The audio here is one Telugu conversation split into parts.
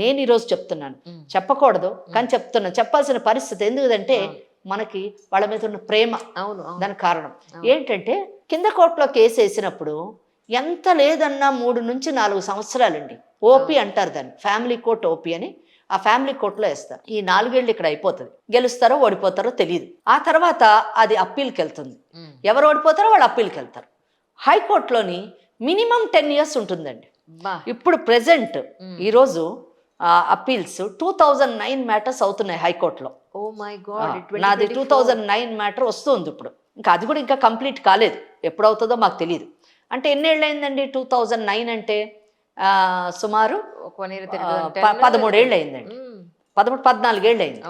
నేను ఈరోజు చెప్తున్నాను. చెప్పకూడదు కానీ చెప్తున్నాను, చెప్పాల్సిన పరిస్థితి. ఎందుకంటే మనకి వాళ్ళ మీద ఉన్న ప్రేమ దానికి కారణం. ఏంటంటే కింద కోర్టులో కేసు వేసినప్పుడు ఎంత లేదన్నా 3 నుంచి 4 సంవత్సరాలండి. ఓపీ అంటారు దాన్ని, ఫ్యామిలీ కోర్ట్ ఓపీ అని. ఆ ఫ్యామిలీ కోర్టులో వేస్తారు. ఈ 4 ఏళ్ళు ఇక్కడ అయిపోతుంది. గెలుస్తారో ఓడిపోతారో తెలియదు. ఆ తర్వాత అది అప్పీల్కి వెళ్తుంది. ఎవరు ఓడిపోతారో వాళ్ళు అప్పీల్కి వెళ్తారు. హైకోర్టులోని మినిమం 10 years ఉంటుందండి. ఇప్పుడు ప్రెసెంట్ ఈరోజు అప్పీల్స్ 2009 మ్యాటర్స్ అవుతున్నాయి హైకోర్టులో. నాది 2009 మ్యాటర్ వస్తుంది ఇప్పుడు. ఇంకా అది కూడా ఇంకా కంప్లీట్ కాలేదు, ఎప్పుడవుతుందో మాకు తెలియదు. అంటే ఎన్నేళ్ళు అయిందండి 2009 అంటే? సుమారు 13 ఏళ్ళు అయిందండి. 14 ఏళ్ళు అయింది.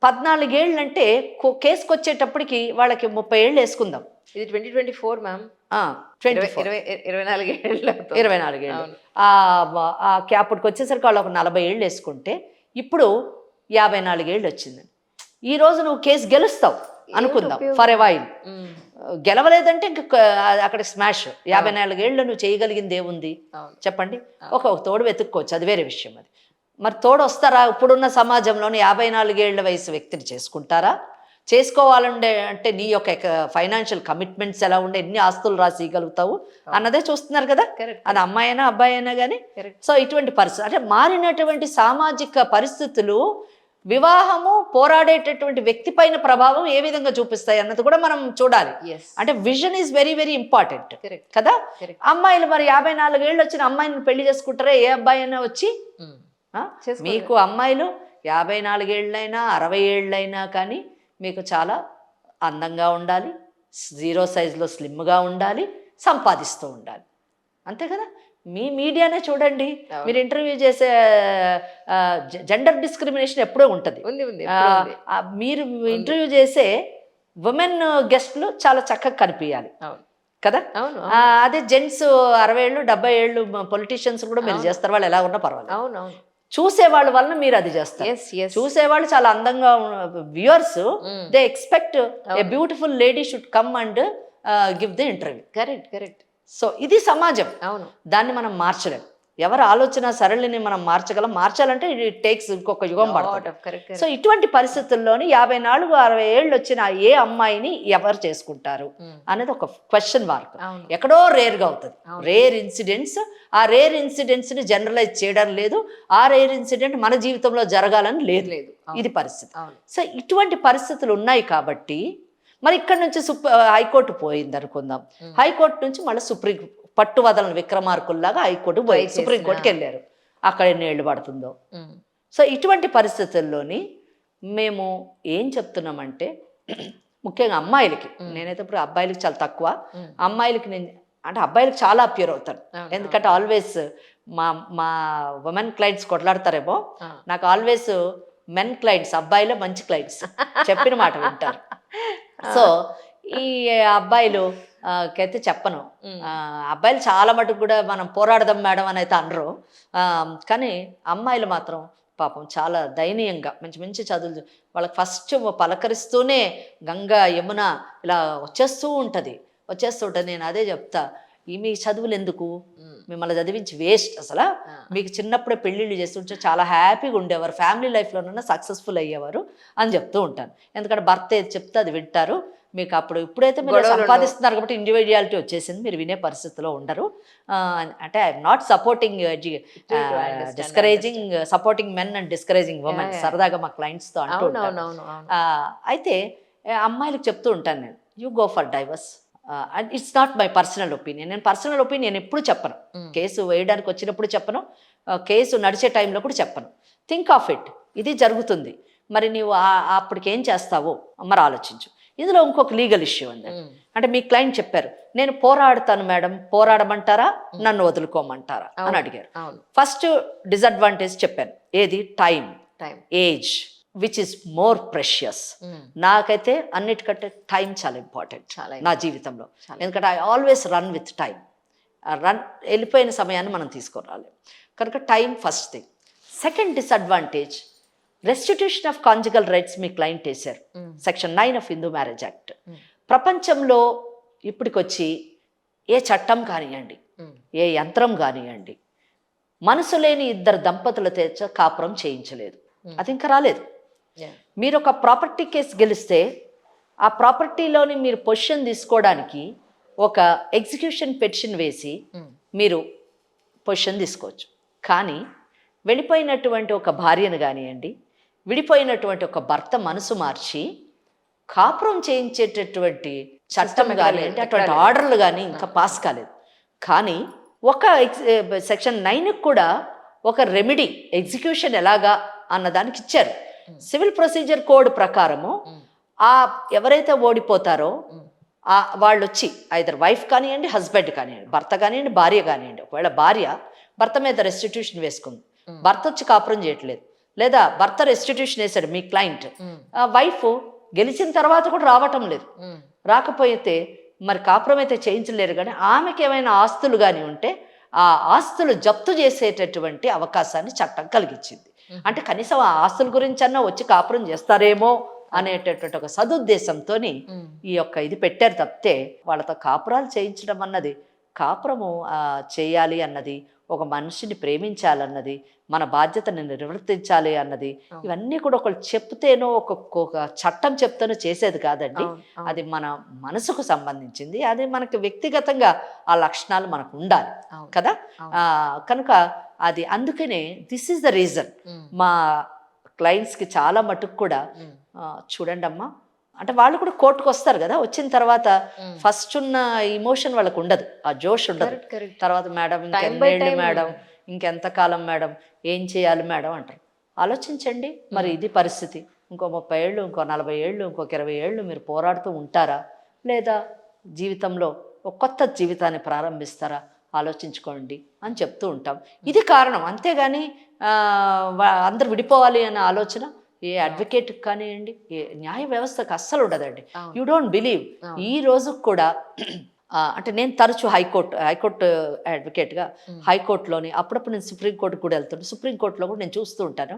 14 ఏళ్ళు అంటే కేసుకు వచ్చేటప్పటికి వాళ్ళకి 30 ఏళ్ళు వేసుకుందాం. ఇది 2024 మ్యామ్. 24 ఏళ్ళు. అప్పటికి వచ్చేసరికి వాళ్ళు ఒక 40 ఏళ్ళు వేసుకుంటే ఇప్పుడు 54 ఏళ్ళు వచ్చింది. ఈ రోజు నువ్వు కేసు గెలుస్తావు అనుకుందాం ఫర్ ఎ వైల్. గెలవలేదంటే అక్కడ స్మాష్. 54 ఏళ్ళు నువ్వు చేయగలిగింది ఏముంది చెప్పండి? ఒక తోడు వెతుక్కోవచ్చు, అది వేరే విషయం. అది మరి తోడు వస్తారా? ఇప్పుడున్న సమాజంలోని 54 ఏళ్ల వయసు వ్యక్తిని చేసుకుంటారా? చేసుకోవాలంటే అంటే నీ యొక్క ఫైనాన్షియల్ కమిట్మెంట్స్ ఎలా ఉండే, ఎన్ని ఆస్తులు రాసిగలుగుతావు అన్నదే చూస్తున్నారు కదా. అది అమ్మాయి అయినా అబ్బాయి అయినా కానీ. సో ఇటువంటి పరిస్థితి అంటే మారినటువంటి సామాజిక పరిస్థితులు వివాహము పోరాడేటటువంటి వ్యక్తి పైన ప్రభావం ఏ విధంగా చూపిస్తాయి అన్నది కూడా మనం చూడాలి. అంటే vision is very very important కదా. అమ్మాయిలు మరి 54 ఏళ్ళు వచ్చిన అమ్మాయిని పెళ్లి చేసుకుంటారా? ఏ అబ్బాయి అయినా వచ్చి మీకు అమ్మాయిలు 54 ఏళ్ళైనా 60 ఏళ్ళైనా కానీ మీకు చాలా అందంగా ఉండాలి, 0 సైజులో స్లిమ్గా ఉండాలి, సంపాదిస్తూ ఉండాలి, అంతే కదా. మీ మీడియానే చూడండి, మీరు ఇంటర్వ్యూ చేసే జెండర్ డిస్క్రిమినేషన్ ఎప్పుడూ ఉంటుంది. మీరు ఇంటర్వ్యూ చేసే ఉమెన్ గెస్ట్లు చాలా చక్కగా కనిపించాలి కదా. అదే జెంట్స్ 60 ఏళ్ళు 70 ఏళ్ళు పొలిటీషియన్స్ కూడా మీరు చేస్తారు, వాళ్ళు ఎలా ఉన్నా పర్వాలేదు. చూసేవాళ్ళ వలన మీరు అది చేస్తారు. చూసేవాళ్ళు చాలా అందంగా viewers they expect a beautiful lady should come and give the interview. Correct. So ఇది సమాజం. దాన్ని మనం మార్చలేం. ఎవరు ఆలోచన సరళిని మనం మార్చాలంటే ఇట్ టేక్స్ ఇంకొక యుగం పడుతుంది. సో ఇటువంటి పరిస్థితుల్లోని 54 60 ఏళ్ళు వచ్చిన ఏ అమ్మాయిని ఎవరు చేసుకుంటారు అనేది ఒక క్వశ్చన్ మార్క్. ఎక్కడో రేర్గా అవుతుంది. రేర్ ఇన్సిడెంట్స్, ఆ రేర్ ఇన్సిడెంట్స్ ని జనరలైజ్ చేయడం లేదు. ఆ రేర్ ఇన్సిడెంట్ మన జీవితంలో జరగాలని లేదు. ఇది పరిస్థితి. సో ఇటువంటి పరిస్థితులు ఉన్నాయి కాబట్టి మరి ఇక్కడ నుంచి హైకోర్టు పోయింది అనుకుందాం. హైకోర్టు నుంచి మళ్ళీ సుప్రీం పట్టు వదలని విక్రమార్కుల్లాగా హైకోర్టు పోయి సుప్రీంకోర్టుకి వెళ్ళారు. అక్కడ ఎన్ని ఏళ్ళు పడుతుందో. సో ఇటువంటి పరిస్థితుల్లోని మేము ఏం చెప్తున్నామంటే ముఖ్యంగా అమ్మాయిలకి, నేనైతే ఇప్పుడు అబ్బాయిలకి చాలా తక్కువ, అమ్మాయిలకి నేను అంటే అబ్బాయిలకు చాలా అప్యూర్ అవుతాను. ఎందుకంటే ఆల్వేస్ మా ఉమెన్ క్లయింట్స్ కొట్లాడతారేమో, నాకు ఆల్వేస్ మెన్ క్లయింట్స్, అబ్బాయిలో మంచి క్లయింట్స్ చెప్పిన మాట వింటారు. సో ఈ అబ్బాయిలు కైతే చెప్పను, అబ్బాయిలు చాలా మటుకు కూడా మనం పోరాడదాం మేడం అని అయితే అనరు. కానీ అమ్మాయిలు మాత్రం పాపం చాలా దయనీయంగా మంచి చదువులు వాళ్ళకి ఫస్ట్ పలకరిస్తూనే గంగా యమున ఇలా వచ్చేస్తుంటుంది. నేను అదే చెప్తా, మీ చదువులు ఎందుకు, మిమ్మల్ని చదివించి వేస్ట్. అసలు మీకు చిన్నప్పుడే పెళ్ళిళ్ళు చేస్తుంటే చాలా హ్యాపీగా ఉండేవారు, ఫ్యామిలీ లైఫ్లోనన్నా సక్సెస్ఫుల్ అయ్యేవారు అని చెప్తూ ఉంటాను. ఎందుకంటే భర్త ఏది చెప్తే అది వింటారు. మీకు అప్పుడు ఇప్పుడైతే మీరు సంపాదిస్తున్నారు కాబట్టి ఇండివిజువాలిటీ వచ్చేసింది, మీరు వినే పరిస్థితిలో ఉండరు. అంటే I'm not supporting discouraging, supporting men and discouraging women, సరదాగా మా క్లయింట్స్తో అంటూ ఉంటాను. అయితే అమ్మాయిలకు చెప్తూ ఉంటాను నేను, you go for divorce. And it's not my personal opinion. నేను పర్సనల్ ఒపీనియన్ ఎప్పుడు చెప్పను, కేసు వేయడానికి వచ్చినప్పుడు చెప్పను, కేసు నడిచే టైంలో కూడా చెప్పను. థింక్ ఆఫ్ ఇట్, ఇది జరుగుతుంది, మరి నీవు అప్పటికేం చేస్తావో మరి ఆలోచించు. ఇందులో ఇంకొక లీగల్ ఇష్యూ ఉంది. అంటే మీ క్లయింట్ చెప్పారు, నేను పోరాడతాను మేడం, పోరాడమంటారా నన్ను వదులుకోమంటారా అని అడిగారు. ఫస్ట్ డిసడ్వాంటేజ్ చెప్పాను, ఏది? Time, age, which is more precious. నాకైతే అన్నిటికంటే టైం చాలా ఇంపార్టెంట్ నా జీవితంలో. ఎందుకంటే I always run with time. వెళ్ళిపోయిన సమయాన్ని మనం తీసుకురాలి కనుక time first thing. Second disadvantage, restitution of conjugal rights మీ క్లయింట్ వేశారు, section 9 of Hindu marriage act. ప్రపంచంలో ఇప్పటికొచ్చి ఏ చట్టం కానివ్వండి, ఏ యంత్రం కానివ్వండి, మనసు లేని ఇద్దరు దంపతుల తెచ్చ కాపురం చేయించలేదు. అది ఇంకా రాలేదు. మీరు ఒక ప్రాపర్టీ కేసు గెలిస్తే ఆ ప్రాపర్టీలోని మీరు పొజిషన్ తీసుకోవడానికి ఒక ఎగ్జిక్యూషన్ పెటిషన్ వేసి మీరు పొజిషన్ తీసుకోవచ్చు. కానీ వెళ్ళిపోయినటువంటి ఒక భార్యను కానివ్వండి, విడిపోయినటువంటి ఒక భర్త మనసు మార్చి కాపురం చేయించేటటువంటి చట్టం కానీ అంటే అటువంటి ఆర్డర్లు కానీ ఇంకా పాస్ కాలేదు. కానీ ఒక సెక్షన్ 9కి కూడా ఒక రెమెడీ ఎగ్జిక్యూషన్ ఎలాగా అన్నదానికి ఇచ్చారు. సివిల్ ప్రొసీజర్ కోడ్ ప్రకారము ఆ ఎవరైతే ఓడిపోతారో వాళ్ళు వచ్చి ఐదర్ వైఫ్ కానివ్వండి, హస్బెండ్ కానివ్వండి, భర్త కానివ్వండి, భార్య కానివ్వండి, ఒకవేళ భార్య భర్త మీద రెస్టిట్యూషన్ వేసుకుంది, భర్త వచ్చి కాపురం చేయట్లేదు, లేదా భర్త రెస్టిట్యూషన్ వేశాడు మీ క్లయింట్, వైఫ్ గెలిచిన తర్వాత కూడా రావటం లేదు, రాకపోతే మరి కాపురం అయితే చేయించలేరు. కానీ ఆమెకి ఏమైనా ఆస్తులు కానీ ఉంటే ఆ ఆస్తులు జప్తు చేసేటటువంటి అవకాశాన్ని చట్టం కలిగించింది. అంటే కనీసం ఆ ఆస్తుల గురించి అన్నా వచ్చి కాపురం చేస్తారేమో అనేటటువంటి ఒక సదుద్దేశంతో ఈ యొక్క ఇది పెట్టారు తప్పితే వాళ్ళతో కాపురాలు చేయించడం అన్నది, కాపురము చేయాలి అన్నది, ఒక మనిషిని ప్రేమించాలన్నది, మన బాధ్యతని నిర్వర్తించాలి అన్నది, ఇవన్నీ కూడా ఒకళ్ళు చెప్తేనో ఒక చట్టం చెప్తేనో చేసేది కాదండి. అది మన మనసుకు సంబంధించింది. అది మనకి వ్యక్తిగతంగా ఆ లక్షణాలు మనకు ఉండాలి కదా. కనుక అది అందుకనే దిస్ ఈస్ ద రీజన్ మా క్లయింట్స్కి చాలా మటుకు కూడా చూడండి అమ్మా అంటే వాళ్ళు కూడా కోర్టుకు వస్తారు కదా, వచ్చిన తర్వాత ఫస్ట్ ఉన్న ఇమోషన్ వాళ్ళకు ఉండదు, ఆ జోష్ ఉండదు. తర్వాత మేడం ఇంకెన్నేళ్ళు మేడం, ఇంకెంతకాలం మేడం, ఏం చేయాలి మేడం అంటారు. ఆలోచించండి, మరి ఇది పరిస్థితి. ఇంకో 30 ఏళ్ళు, ఇంకో 40 ఏళ్ళు, ఇంకొక 20 ఏళ్ళు మీరు పోరాడుతూ ఉంటారా, లేదా జీవితంలో ఒక కొత్త జీవితాన్ని ప్రారంభిస్తారా, ఆలోచించుకోండి అని చెప్తూ ఉంటాం. ఇది కారణం. అంతేగాని అందరు విడిపోవాలి అనే ఆలోచన ఏ అడ్వకేట్ కానివ్వండి, ఏ న్యాయ వ్యవస్థకు అస్సలు ఉండదండి. యూ డోంట్ బిలీవ్ ఈ రోజు కూడా అంటే నేను తరచూ హైకోర్టు అడ్వకేట్గా హైకోర్టులోని, అప్పుడప్పుడు నేను సుప్రీంకోర్టుకు కూడా వెళ్తాను, సుప్రీంకోర్టులో కూడా నేను చూస్తూ ఉంటాను.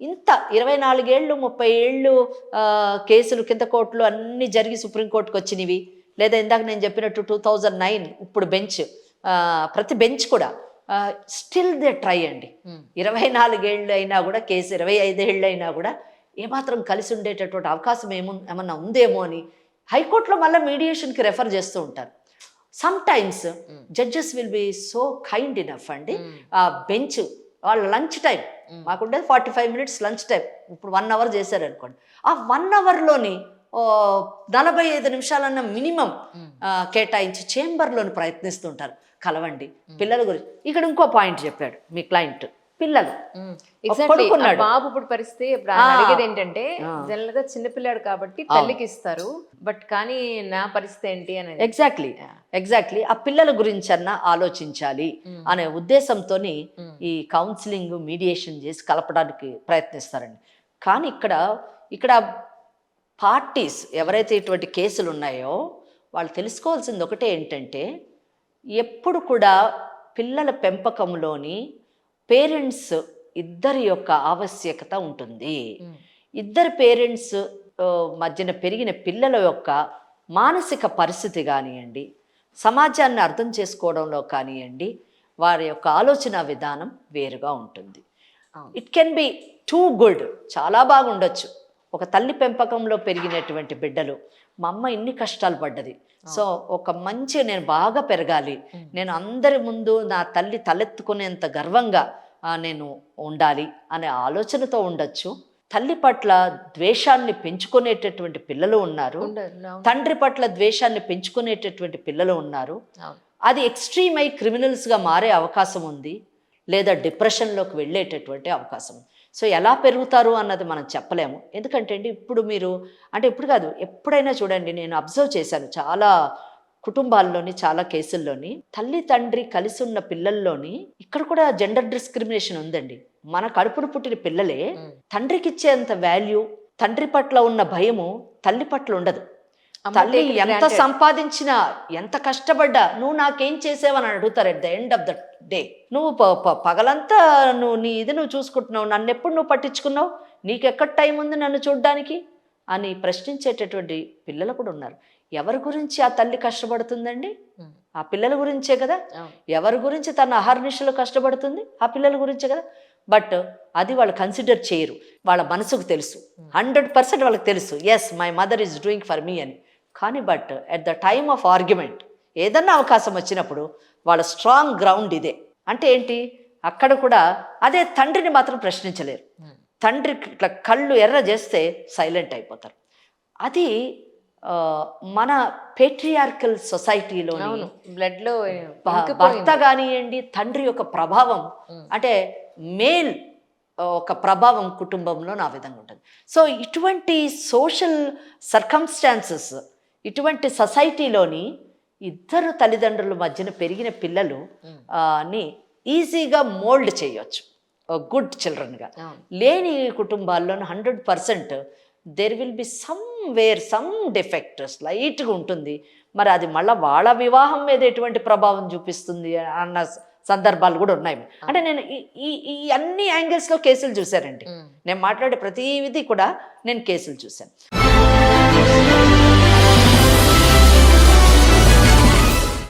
ఇంత 24 ఏళ్ళు 30 ఏళ్ళు కేసులు కింద కోర్టులు అన్నీ జరిగి సుప్రీంకోర్టుకు వచ్చినవి, లేదా ఇందాక నేను చెప్పినట్టు 2009 ఇప్పుడు బెంచ్, ప్రతి బెంచ్ కూడా స్టిల్ దే ట్రై అండి. 24 ఏళ్ళు అయినా కూడా కేసు, 25 ఏళ్ళు అయినా కూడా ఏమాత్రం కలిసి ఉండేటటువంటి అవకాశం ఏమన్నా ఉందేమో అని హైకోర్టులో మళ్ళీ మీడియేషన్కి రెఫర్ చేస్తూ ఉంటారు. Sometimes judges will be so kind enough అండి. ఆ బెంచ్ వాళ్ళ లంచ్ టైం మాకుండేది 45 మినిట్స్ లంచ్ టైం, ఇప్పుడు 1 అవర్ చేశారనుకోండి, ఆ 1 అవర్లోని 45 నిమిషాలన్న మినిమం కేటాయించి చేంబర్లోని ప్రయత్నిస్తుంటారు. కలవండి పిల్లల గురించి. ఇక్కడ ఇంకో పాయింట్ చెప్పాడు మీ క్లయింట్, పిల్లలు బాబు ఇప్పుడు పరిస్థితి అడిగేది ఏంటంటే, జనరల్ గా చిన్నపిల్లాడు కాబట్టి తల్లికి ఇస్తారు, బట్ కానీ నా పరిస్థితి ఏంటి అనేది. ఎగ్జాక్ట్లీ ఆ పిల్లల గురించి అన్నా ఆలోచించాలి అనే ఉద్దేశంతో ఈ కౌన్సిలింగ్ మీడియేషన్ చేసి కలపడానికి ప్రయత్నిస్తారండి. కానీ ఇక్కడ పార్టీస్ ఎవరైతే ఇటువంటి కేసులు ఉన్నాయో వాళ్ళు తెలుసుకోవాల్సింది ఒకటే ఏంటంటే, ఎప్పుడు కూడా పిల్లల పెంపకంలోని పేరెంట్స్ ఇద్దరి యొక్క ఆవశ్యకత ఉంటుంది. ఇద్దరు పేరెంట్స్ మధ్యన పెరిగిన పిల్లల యొక్క మానసిక పరిస్థితి కానివ్వండి, సమాజాన్ని అర్థం చేసుకోవడంలో కానివ్వండి, వారి యొక్క ఆలోచన విధానం వేరుగా ఉంటుంది. It can be too good, చాలా బాగుండొచ్చు. ఒక తల్లి పెంపకంలో పెరిగినటువంటి బిడ్డలు, మా అమ్మ ఇన్ని కష్టాలు పడ్డది, సో ఒక మంచి నేను బాగా పెరగాలి, నేను అందరి ముందు నా తల్లి తలెత్తుకునేంత గర్వంగా నేను ఉండాలి అనే ఆలోచనతో ఉండొచ్చు. తల్లి పట్ల ద్వేషాన్ని పెంచుకునేటటువంటి పిల్లలు ఉన్నారు, తండ్రి పట్ల ద్వేషాన్ని పెంచుకునేటటువంటి పిల్లలు ఉన్నారు. అది ఎక్స్ట్రీమ్ అయి క్రిమినల్స్గా మారే అవకాశం ఉంది, లేదా డిప్రెషన్లోకి వెళ్ళేటటువంటి అవకాశం. సో ఎలా పెరుగుతారు అన్నది మనం చెప్పలేము. ఎందుకంటే అండి ఇప్పుడు మీరు అంటే ఇప్పుడు కాదు, ఎప్పుడైనా చూడండి, నేను అబ్జర్వ్ చేశాను చాలా కుటుంబాల్లోని, చాలా కేసుల్లోని తల్లి తండ్రి కలిసి ఉన్న పిల్లల్లోని ఇక్కడ కూడా జెండర్ డిస్క్రిమినేషన్ ఉందండి. మన కడుపును పుట్టిన పిల్లలే తండ్రికి ఇచ్చేంత వాల్యూ, తండ్రి పట్ల ఉన్న భయము తల్లి పట్ల ఉండదు. తల్లి ఎంత సంపాదించినా, ఎంత కష్టపడ్డా, నువ్వు నాకేం చేసావని అడుగుతారు at the end of the day. నువ్వు పగలంతా నీ ఇది నువ్వు చూసుకుంటున్నావు, నన్ను ఎప్పుడు నువ్వు పట్టించుకున్నావు, నీకెక్కడ టైం ఉంది నన్ను చూడ్డానికి అని ప్రశ్నించేటటువంటి పిల్లలు కూడా ఉన్నారు. ఎవరి గురించి ఆ తల్లి కష్టపడుతుందండి? ఆ ఆ పిల్లల గురించే కదా. ఎవరి గురించి తన అహర్నిశలు కష్టపడుతుంది? ఆ పిల్లల గురించే కదా. బట్ అది వాళ్ళు కన్సిడర్ చేయరు. వాళ్ళ మనసుకు తెలుసు, 100% వాళ్ళకి తెలుసు, yes my mother is doing for me అని. కానీ but at the time of argument ఏదన్నా అవకాశం వచ్చినప్పుడు వాళ్ళ స్ట్రాంగ్ గ్రౌండ్ ఇదే. అంటే ఏంటి, అక్కడ కూడా అదే తండ్రిని మాత్రం ప్రశ్నించలేరు. తండ్రి ఇట్లా కళ్ళు ఎర్ర చేస్తే సైలెంట్ అయిపోతారు. అది మన పేట్రియార్కల్ సొసైటీలో బ్లడ్ లో భర్త కానివ్వండి, తండ్రి యొక్క ప్రభావం, అంటే మేల్ ఒక ప్రభావం కుటుంబంలో నా విధంగా ఉంటుంది. సో ఇటువంటి సోషల్ సర్కమ్స్టాన్సెస్, ఇటువంటి సొసైటీలోని ఇద్దరు తల్లిదండ్రుల మధ్యన పెరిగిన పిల్లలు ని ఈజీగా మోల్డ్ చేయొచ్చు గుడ్ చిల్డ్రన్గా. లేని కుటుంబాల్లో 100% there will be some defect స్లైట్గా ఉంటుంది. మరి అది మళ్ళీ వాళ్ళ వివాహం మీద ఎటువంటి ప్రభావం చూపిస్తుంది అన్న సందర్భాలు కూడా ఉన్నాయి. అంటే నేను ఈ అన్ని యాంగిల్స్లో కేసులు చూశానండి. నేను మాట్లాడే ప్రతిదీ కూడా నేను కేసులు చూశాను.